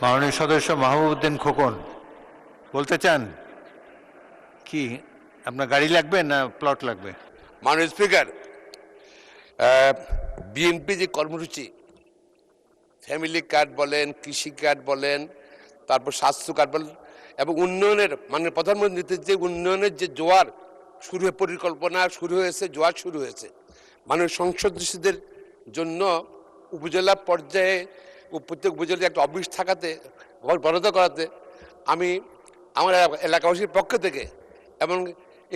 মাননীয় সদস্য মাহবুবউদ্দিন খোকন বলতে চান কি? আপনার গাড়ি লাগবে না প্লট লাগবে? মাননীয় স্পিকার, বিএনপি যে কর্মসূচি, ফ্যামিলি কার্ড বলেন, কৃষি কার্ড বলেন, তারপর স্বাস্থ্য কার্ড বলেন, এবং উন্নয়নের মাননীয় প্রধানমন্ত্রীর যে উন্নয়নের যে জোয়ার শুরু হয়ে পরিকল্পনা শুরু হয়েছে, জোয়ার শুরু হয়েছে মাননীয় সংসদ সদস্যদের জন্য উপজেলা পর্যায়ে প্রত্যেক উপজেলায় একটা অফিস থাকাতে, বরাদ্দ করাতে আমি আমার এলাকাবাসীর পক্ষ থেকে, এবং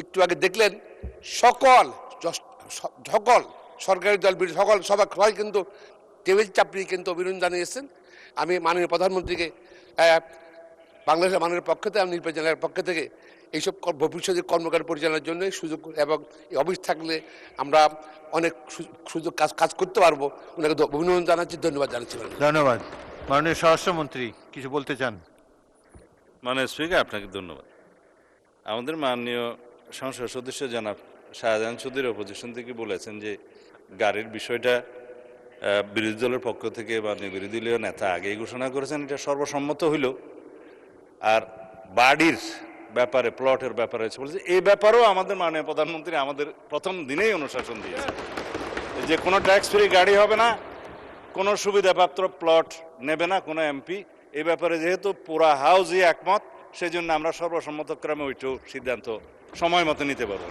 একটু আগে দেখলেন সকল সকল সরকারি দল সকল সবাই কিন্তু টেবিল চাপড়ি কিন্তু অভিনন্দন জানিয়েছেন। আমি মাননীয় প্রধানমন্ত্রীকে বাংলাদেশের মানুষের পক্ষ থেকে, নির্বাচনের পক্ষ থেকে এইসব ভবিষ্যতে কর্মকাণ্ড পরিচালনার জন্য সুযোগ এবং এই অফিস থাকলে আমরা অনেক সুযোগ কাজ করতে পারবো। ওনাকে অভিনন্দন জানাচ্ছি, ধন্যবাদ জানাচ্ছি। ধন্যবাদ। মাননীয় স্বরাষ্ট্রমন্ত্রী কিছু বলতে চান? মাননীয় স্পিকার, আপনাকে ধন্যবাদ। আমাদের মাননীয় সংসদ সদস্য জনাব শাহজাহান চৌধুরী অপোজিশন থেকে বলেছেন যে গাড়ির বিষয়টা বিরোধী দলের পক্ষ থেকে মাননীয় বিরোধী দলীয় নেতা আগেই ঘোষণা করেছেন, এটা সর্বসম্মত হইল। আর বাড়ির ব্যাপারে, প্লটের ব্যাপারে বলেছে, এই ব্যাপারেও আমাদের মাননীয় প্রধানমন্ত্রী আমাদের প্রথম দিনেই অনুশাসন দিয়েছে যে কোনো ট্যাক্স ফ্রি গাড়ি হবে না, কোনো সুবিধাপ্রাপ্ত প্লট নেবে না কোনো এমপি। এই ব্যাপারে যেহেতু পুরা হাউসই একমত, সেই জন্য আমরা সর্বসম্মতক্রমে ওইটাও সিদ্ধান্ত সময় মতো নিতে পারবো।